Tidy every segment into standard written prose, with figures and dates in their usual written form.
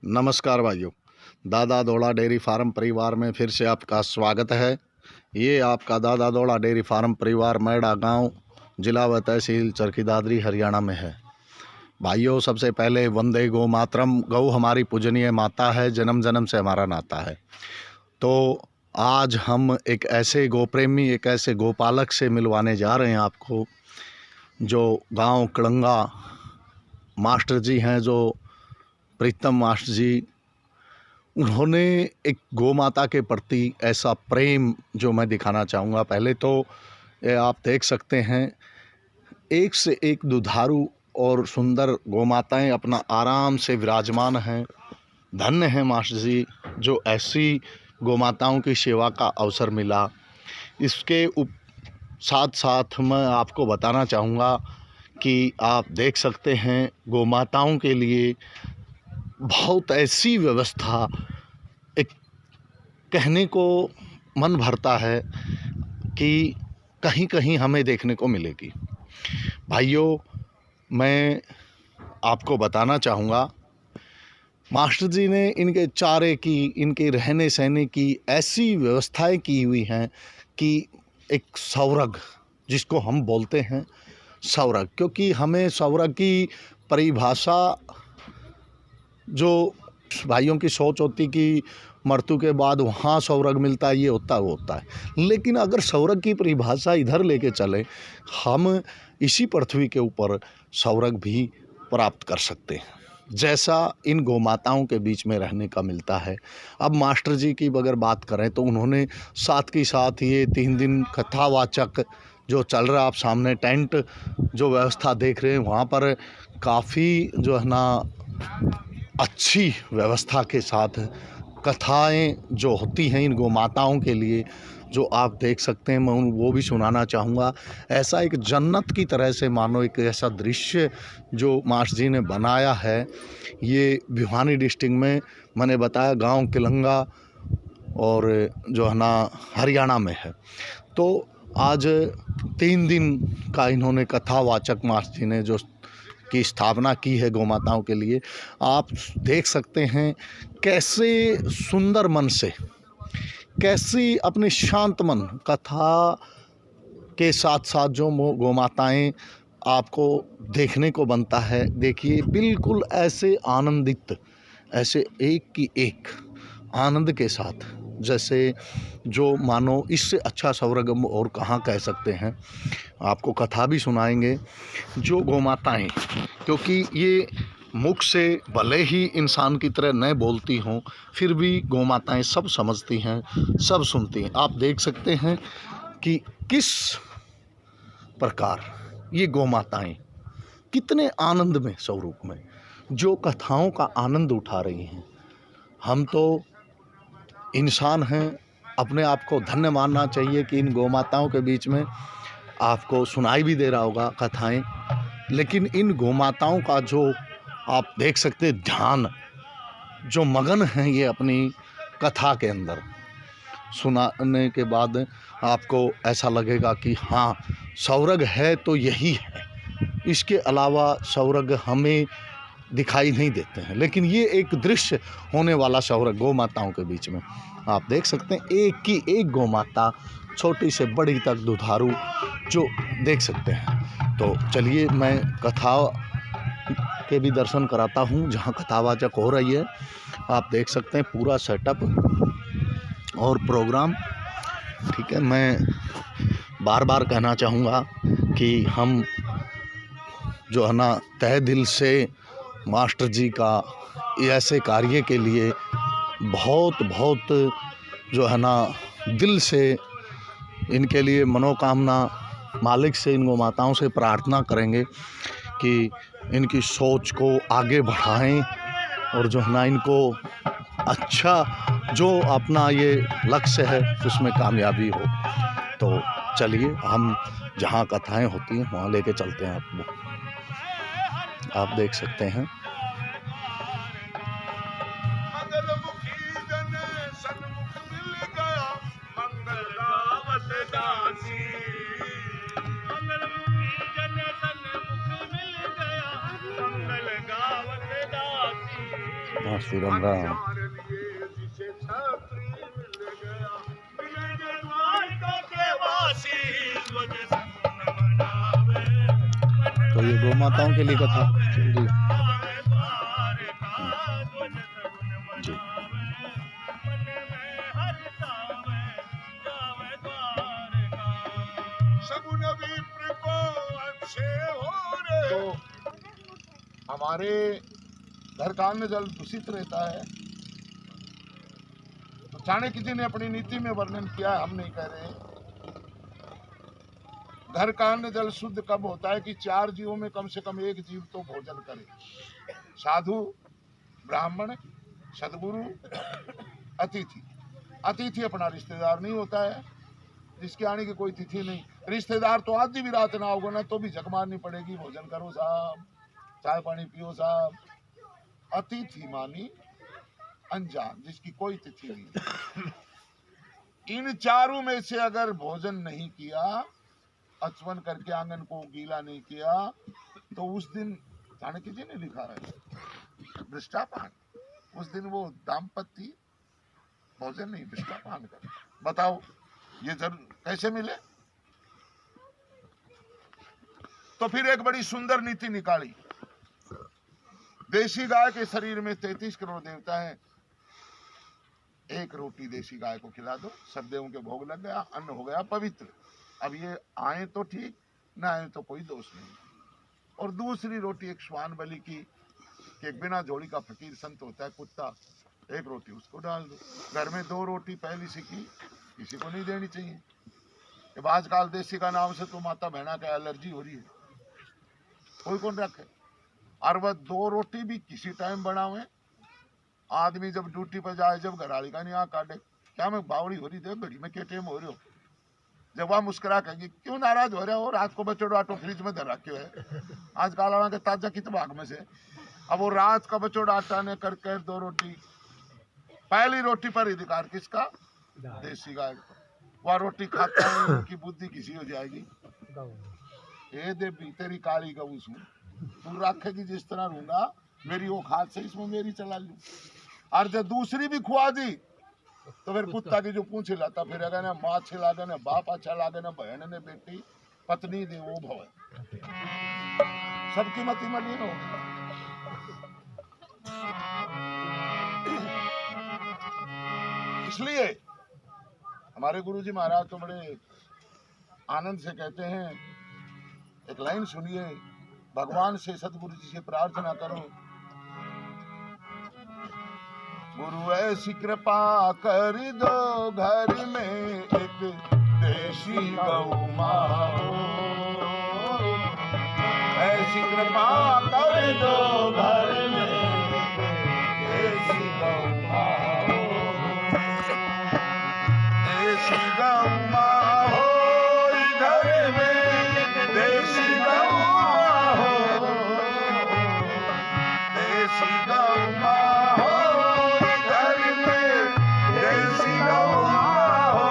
नमस्कार भाइयों। दादा दौड़ा डेयरी फार्म परिवार में फिर से आपका स्वागत है। ये आपका दादा दौड़ा डेयरी फार्म परिवार मैड़ा गांव, जिला व तहसील चरखी दादरी, हरियाणा में है। भाइयों, सबसे पहले वंदे गौ मातरम। गौ हमारी पूजनीय माता है, जन्म जन्म से हमारा नाता है। तो आज हम एक ऐसे गौ प्रेमी, एक ऐसे गोपालक से मिलवाने जा रहे हैं आपको, जो गांव कड़ंगा मास्टर जी हैं, जो प्रीतम मास्टर जी। उन्होंने एक गौ माता के प्रति ऐसा प्रेम जो मैं दिखाना चाहूँगा। पहले तो ये आप देख सकते हैं, एक से एक दुधारू और सुंदर गौ माताएँ अपना आराम से विराजमान हैं। धन्य हैं मास्टर जी, जो ऐसी गौ माताओं की सेवा का अवसर मिला। इसके साथ साथ मैं आपको बताना चाहूँगा कि आप देख सकते हैं, गौ माताओं के लिए बहुत ऐसी व्यवस्था, एक कहने को मन भरता है कि कहीं कहीं हमें देखने को मिलेगी। भाइयों, मैं आपको बताना चाहूँगा, मास्टर जी ने इनके चारे की, इनके रहने सहने की ऐसी व्यवस्थाएं की हुई हैं कि एक सौरग, जिसको हम बोलते हैं सौरग, क्योंकि हमें सौरग की परिभाषा, जो भाइयों की सोच होती कि मृत्यु के बाद वहाँ सौरग मिलता है, ये होता है वो होता है। लेकिन अगर सौरग की परिभाषा इधर लेके चले, हम इसी पृथ्वी के ऊपर सौरग भी प्राप्त कर सकते हैं, जैसा इन गौमाताओं के बीच में रहने का मिलता है। अब मास्टर जी की अगर बात करें तो उन्होंने साथ ही साथ ये 3 दिन कथावाचक जो चल रहा है, आप सामने टेंट जो व्यवस्था देख रहे हैं, वहाँ पर काफ़ी जो है ना अच्छी व्यवस्था के साथ कथाएं जो होती हैं इन गौ माताओं के लिए, जो आप देख सकते हैं, मैं वो भी सुनाना चाहूँगा। ऐसा एक जन्नत की तरह से, मानो एक ऐसा दृश्य जो मास्टर जी ने बनाया है। ये भिवानी डिस्ट्रिक्ट में, मैंने बताया, गांव किलंगा और जो है ना हरियाणा में है। तो आज 3 दिन का इन्होंने कथावाचक मास्टर जी ने जो की स्थापना की है गौ माताओं के लिए। आप देख सकते हैं कैसे सुंदर मन से, कैसी अपने शांत मन, कथा के साथ साथ जो गौ माताएँ आपको देखने को बनता है। देखिए, बिल्कुल ऐसे आनंदित, ऐसे एक की एक आनंद के साथ, जैसे जो मानो इससे अच्छा सौरगम और कहाँ कह सकते हैं। आपको कथा भी सुनाएंगे। जो गौ माताएँ, क्योंकि ये मुख से भले ही इंसान की तरह न बोलती हों, फिर भी गौ माताएँ सब समझती हैं, सब सुनती हैं। आप देख सकते हैं कि किस प्रकार ये गौ माताएँ कितने आनंद में, स्वरूप में, जो कथाओं का आनंद उठा रही हैं। हम तो इंसान हैं, अपने आप को धन्य मानना चाहिए कि इन गौ माताओं के बीच में आपको सुनाई भी दे रहा होगा कथाएँ। लेकिन इन गौ माताओं का जो आप देख सकते हैं ध्यान, जो मगन हैं ये अपनी कथा के अंदर, सुनाने के बाद आपको ऐसा लगेगा कि हाँ, सौरग है तो यही है, इसके अलावा सौरग हमें दिखाई नहीं देते हैं। लेकिन ये एक दृश्य होने वाला सौरग गौ माताओं के बीच में आप देख सकते हैं। एक की एक गौ माता, छोटी से बड़ी तक दुधारू, जो देख सकते हैं। तो चलिए, मैं कथा के भी दर्शन कराता हूँ जहाँ कथावाचक हो रही है। आप देख सकते हैं पूरा सेटअप और प्रोग्राम। ठीक है, मैं बार बार कहना चाहूँगा कि हम जो है ना तहे दिल से मास्टर जी का ऐसे कार्य के लिए बहुत बहुत जो है ना दिल से इनके लिए मनोकामना मालिक से, इन गौ माताओं से प्रार्थना करेंगे कि इनकी सोच को आगे बढ़ाएं और जो है ना इनको अच्छा जो अपना ये लक्ष्य है उसमें कामयाबी हो। तो चलिए, हम जहाँ कथाएं होती हैं वहाँ लेके चलते हैं आपको। आप देख सकते हैं। श्री राम राम। तो ये गौ माताओं के लिए कथा जी जी। तो हमारे घर का अन्न जल दूषित रहता है, तो चाणक्य जी ने अपनी नीति में वर्णन किया, हम नहीं कह रहे। घर का अन्न जल शुद्ध कब होता है कि 4 जीवों में कम से कम एक जीव तो भोजन करे। साधु, ब्राह्मण, सदगुरु, अतिथि। अतिथि अपना रिश्तेदार नहीं होता है, जिसके आने की कोई तिथि नहीं। रिश्तेदार तो आधी भी रात ना होगा ना तो भी झक मारनी पड़ेगी, भोजन करो साहब, चाय पानी पियो साहब। अतिथि मानी अनजान, जिसकी कोई तिथि नहीं। इन चारों में से अगर भोजन नहीं किया, अचवन करके आंगन को गीला नहीं किया, तो उस दिन चाणक्य जी ने लिखा है भ्रष्टापान। उस दिन वो दाम्पत्य भोजन नहीं, भ्रष्टापान कर। बताओ ये जरूर कैसे मिले? तो फिर एक बड़ी सुंदर नीति निकाली। देसी गाय के शरीर में 33 करोड़ देवता हैं। एक रोटी देसी गाय को खिला दो, सब देवों के भोग लग गया, अन्न हो गया पवित्र। अब ये आए तो ठीक, ना आए तो कोई दोष नहीं। और दूसरी रोटी एक श्वान बलि की, कि एक बिना जोड़ी का फकीर संत होता है कुत्ता, एक रोटी उसको डाल दो। घर में 2 रोटी पहली सी की किसी को नहीं देनी चाहिए। कि आजकल देसी का नाम से तो माता बहना का एलर्जी हो रही है, कोई कौन रखे। और वह 2 रोटी भी किसी टाइम बनावे। आदमी जब ड्यूटी पर जाए, जब घराली का नहीं आ काटे, क्या मैं बावड़ी हो रही थी घड़ी में क्या टाइम हो रहे हो। जब वह मुस्कुरा कहेगी क्यों नाराज हो रहे हो, रात को बचोड़ो आटो फ्रिज में धर रखे है, आजकल आवा के ताजा कित भाग में से। अब वो रात का बचोड़ा आटा ने करके 2 रोटी, पहली रोटी पर अधिकार किसका? देसी गाय का। वह रोटी खाता है, उनकी बुद्धि किसी हो जाएगी। ए देवी तेरी काली गऊ सू, तू रखेगी जिस तरह रहूंगा, मेरी वो खाद से इसमें मेरी चला लू। और जब दूसरी भी खुआ दी तो फिर कुत्ता की जो पूंछ हिलाता फिर अगर ना माँ अच्छी लागे, ना बाप अच्छा लागे, ना बहन ने बेटी, पत्नी दे वो भव, सबकी मति मलिन हो। इसलिए हमारे गुरुजी महाराज तो बड़े आनंद से कहते हैं, एक लाइन सुनिए, भगवान से सतगुरु जी से प्रार्थना करो, गुरु ऐसी कृपा कर दो घर में एक देसी गौ माँ हो। ऐसी कृपा कर दो घर में देसी गौ माँ हो। देसी गौ माँ हो घर में, देसी गौ माँ हो, देसी गौ माँ हो घर में, देसी गौ माँ हो।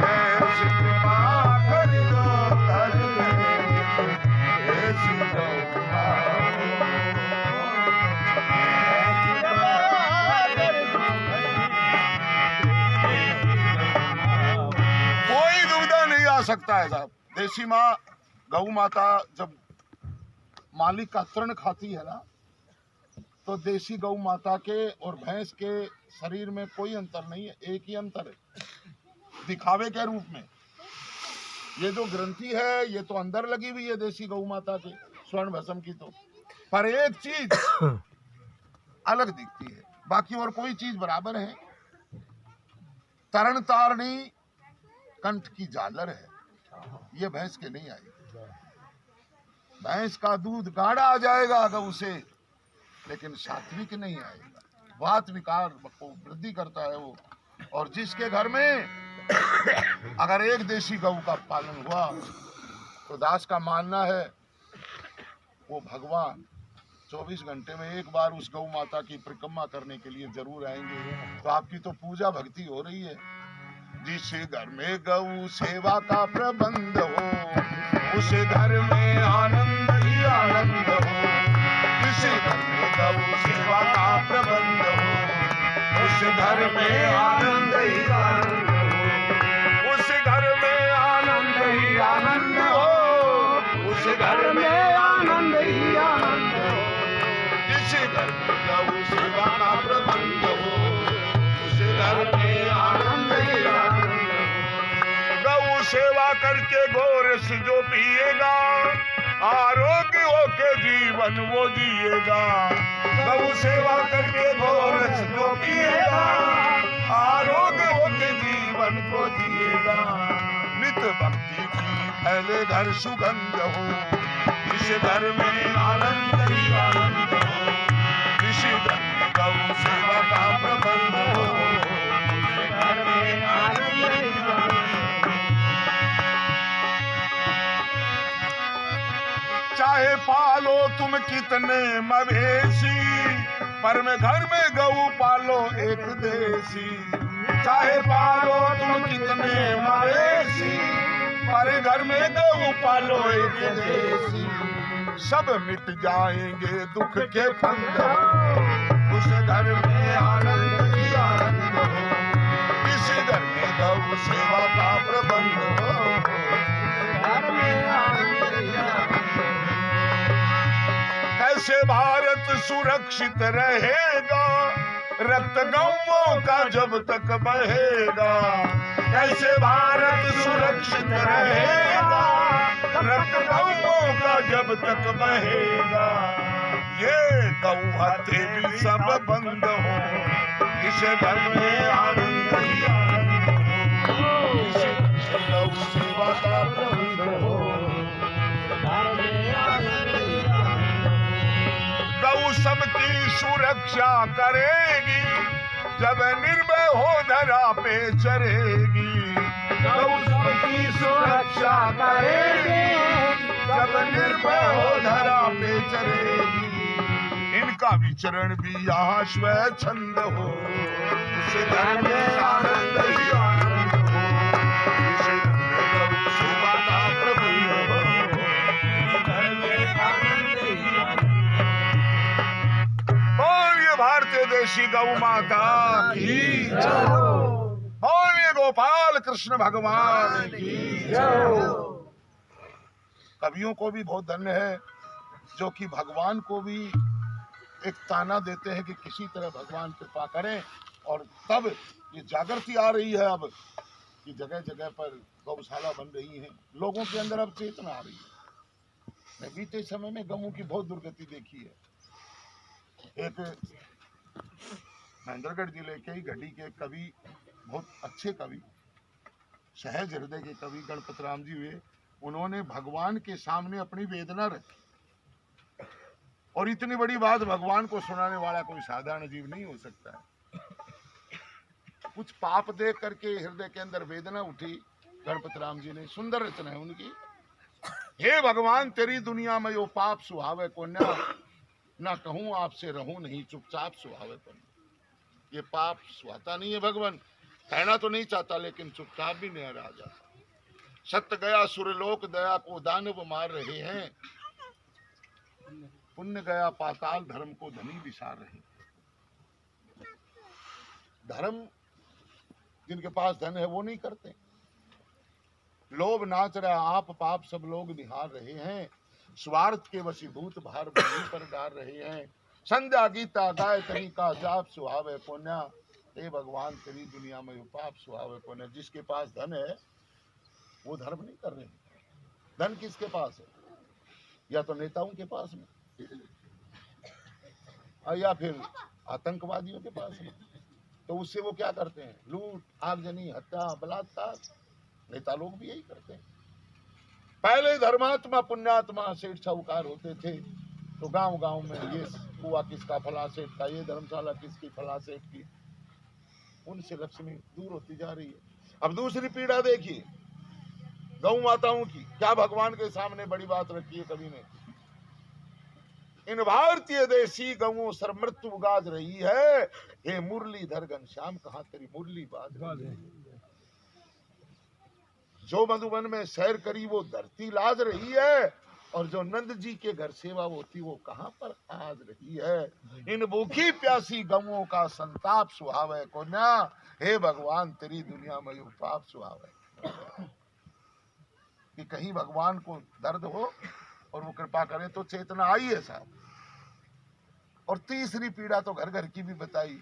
ऐसी कृपा कर दो घर में देसी गौ माँ हो। कोई दुविधा नहीं आ सकता है साहब। देसी माँ गौ माता जब मालिक का तृण खाती है ना, तो देसी गौ माता के और भैंस के शरीर में कोई अंतर नहीं है, एक ही अंतर है दिखावे के रूप में। ये जो ग्रंथि है ये तो अंदर लगी हुई है देसी गौ माता के स्वर्ण भस्म की, तो पर एक चीज अलग दिखती है, बाकी और कोई चीज बराबर है। तरण तारणी कंठ की झालर है, ये भैंस के नहीं आई। भैंस का दूध गाढ़ा आ जाएगा गऊ से, लेकिन सात्विक नहीं आएगा। वात विकार को वृद्धि करता है वो। और जिसके घर में अगर एक देसी गऊ का पालन हुआ, तो दास का मानना है वो भगवान 24 घंटे में एक बार उस गौ माता की परिक्रमा करने के लिए जरूर आएंगे। तो आपकी तो पूजा भक्ति हो रही है। जिस घर में गौ सेवा का प्रबंध हो, उस घर में आनंद ही आनंद हो। जिस घर में गौ सेवा घर में आनंद ही आनंद हो, उस घर में आनंद ही आनंद हो, उस घर में आनंद ही आनंद हो, जिस घर में गौ सेवा का प्रबंध हो, उस घर में आनंद ही आनंद हो। गौ सेवा करके गोरस जो पिएगा, आरोग्य होके जीवन वो जिएगा। गौ सेवा करके गोरस जो पिएगा, आरोग्य होके जीवन को जिएगा। नित भक्ति की फैले घर सुगंध हो, इस घर में आनंद ही आनंद हो, इस घर में गौ सेवा का प्रबंध हो, इस घर में आनंद ही आनंद हो। चाहे पालो तुम कितने मवेशी, पर में घर में गऊ पालो एक देसी। चाहे पालो तुम कितने मवेशी, पर घर में गऊ पालो एक देसी। सब मिट जाएंगे दुख के फंद हो, उस घर में आनंद ही आनंद हो, इस घर में गऊ सेवा का प्रबंध हो, घर में आनंद ही आनंद हो। कैसे भारत सुरक्षित रहेगा, रक्त गौओं का जब तक बहेगा। कैसे भारत सुरक्षित रहेगा, रक्त गौओं का जब तक बहेगा। ये गौ हत्या भी सब बंद हो, इस घर में आनंद ही आनंद हो, इस गौ सेवा का प्रबंध हो, घर में आनंद ही आनंद हो। गौ सबकी सुरक्षा करेगी, जब निर्भय हो धरा पे चरेगी। गौ सबकी सुरक्षा करेगी, जब निर्भय हो धरा पे चरेगी। इनका विचरण भी यहाँ स्वच्छंद हो, उस घर में आनंद ही आनंद हो, इस घर में गौ सेवा का प्रबंध हो, घर में आनंद ही आनंद। बोलिए भारतीय देशी गौ माता की जय हो, बोलिए गोपाल कृष्ण भगवान की जय हो। कवियों को भी बहुत धन्य है जो कि भगवान को भी एक ताना देते हैं कि किसी तरह भगवान कृपा करें। और तब ये जागृति आ रही है अब कि जगह जगह पर गौशाला बन रही हैं, लोगों के अंदर अब चेतना आ रही है। मैं बीते समय में गौओं की बहुत दुर्गति देखी है। एक महेंद्रगढ़ जिले के ही घड़ी के कवि, बहुत अच्छे कवि, सहज हृदय के कवि गणपत राम जी हुए। उन्होंने भगवान के सामने अपनी वेदना रखी, और इतनी बड़ी बात भगवान को सुनाने वाला कोई साधारण जीव नहीं हो सकता है। कुछ पाप देख करके हृदय के अंदर वेदना उठी गणपत राम जी ने। सुंदर रचना है उनकी। हे भगवान तेरी दुनिया में यो पाप सुहावे को ना कहूं आपसे रहूं नहीं, चुपचाप सुहावे को। ये पाप सुहाता नहीं है भगवान, कहना तो नहीं चाहता लेकिन चुपचाप भी नहीं रह जाता। सत्य गया सुरलोक दया को दानव मार रहे हैं, पुण्य गया पाताल धर्म को धनी विसार रहे। धर्म जिनके पास धन है वो नहीं करते। लोभ नाच रहा आप पाप सब लोग निहार रहे हैं, स्वार्थ के वशीभूत भार भूमि पर डाल रहे हैं। संध्या गीता गायत्री का जाप सुहावे पुण्य, हे भगवान तेरी दुनिया में पाप सुहावे पुण्य। जिसके पास धन है वो धर्म नहीं कर रहे। धन किसके पास है? या तो नेताओं के पास में, या फिर आतंकवादियों के पास में। तो उससे वो क्या करते हैं? लूट, आगजनी, हत्या, बलात्कार। नेता लोग भी यही करते हैं। पहले धर्मात्मा पुण्यात्मा सेठ साहूकार होते थे, तो गांव गांव में ये कुआ किसका, फला सेठ का, ये धर्मशाला किसकी, फला सेठ की। उनसे लक्ष्मी दूर होती जा रही है। अब दूसरी पीड़ा देखिए गौ माताओं की। क्या भगवान के सामने बड़ी बात रखी है कवि ने? इन भारतीय देशी गौओं सर मृत्यु गाज रही है, हे मुरलीधर घनश्याम कहाँ तेरी मुरली बाज रही है। जो मधुबन में सैर करी वो धरती लाज रही है, और जो नंद जी के घर सेवा होती वो कहाँ पर आज रही है। इन भूखी प्यासी गौओं का संताप सुहावे को ना, हे भगवान तेरी दुनिया में यू पाप सुहावे। कि कहीं भगवान को दर्द हो और वो कृपा करे तो चेतना आई है साहब। और तीसरी पीड़ा तो घर घर की भी बताई।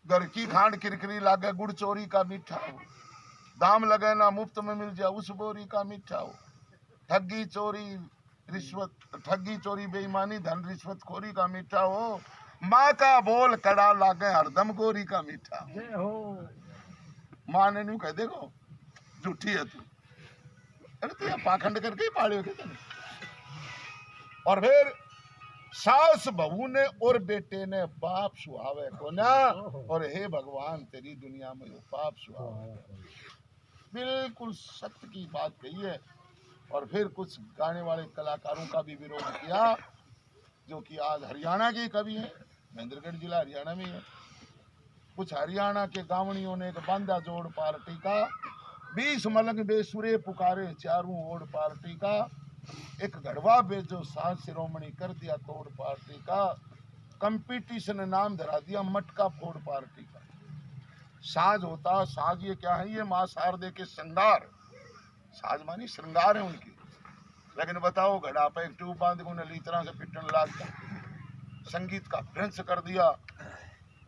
घर की खांड किरकिरी लागे गुड़ चोरी का मीठा हो, दाम लगे ना मुफ्त में मिल जाए उस बोरी का मीठा हो, ठगी चोरी रिश्वत, ठगी चोरी बेईमानी धन रिश्वत खोरी का मीठा हो, माँ का बोल कड़ा लागे हरदम गोरी का मीठा हो। माँ ने न्यू कह देखो झूठी है तू, अरे तू ये पाखंड करके ही पाले हो क्या। और फिर सास बहू ने और बेटे ने बाप सुहावे को ना, और हे भगवान तेरी दुनिया में वो पाप सुहावे। बिल्कुल सत्य की बात कही है। और फिर कुछ गाने वाले कलाकारों का भी विरोध किया, जो कि आज हरियाणा के कवि हैं, महेंद्रगढ़ जिला हरियाणा में है। कुछ हरियाणा के गावड़ियों ने एक बांधा जोड़ पार्टी का, 20 मलंग बेसुरे पुकारे चारों ओर पार्टी का, एक गढ़वा बेचो साज शिरोमणि कर दिया तोड़ पार्टी का, कंपटीशन नाम धरा दिया मटका फोड़ पार्टी का। साज होता, साज ये क्या है, ये मां शारदे के श्रृंगार, साज मानी श्रृंगार है उनकी। लेकिन बताओ घड़ा पे एक ट्यूब बांध के उन्हें लीतरा से पिटने लग गया, संगीत का भ्रंश कर दिया,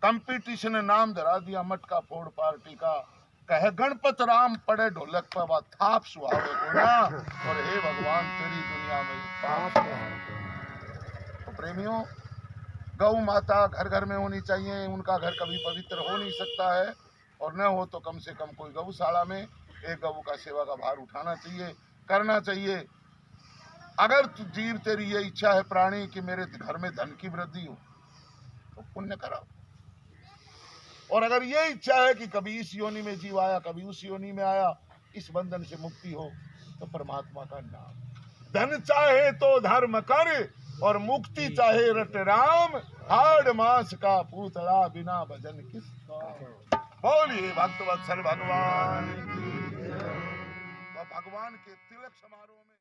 कंपटीशन नाम धरा दिया मटका फोड़ पार्टी का। कहे गणपत राम पड़े ढोलक पर वह थाप सुहावे को ना, और हे भगवान तेरी दुनिया में पाप सुहावे। तो प्रेमियों, गौ माता घर घर में होनी चाहिए, उनका घर कभी पवित्र हो नहीं सकता है। और न हो तो कम से कम कोई गौशाला में एक गौ का सेवा का भार उठाना चाहिए, करना चाहिए। अगर जीव तेरी ये इच्छा है प्राणी कि मेरे घर में धन की वृद्धि हो तो पुण्य करो, और अगर ये इच्छा है कि कभी इस योनि में जीव आया कभी उस योनि में आया, इस बंधन से मुक्ति हो, तो परमात्मा का नाम। धन चाहे तो धर्म कर और मुक्ति चाहे रट राम, हाड़ मास का पूतला बिना भजन किस काम। बोलिए भक्त वत्सल भगवान की। तो भगवान के तिलक समारोह में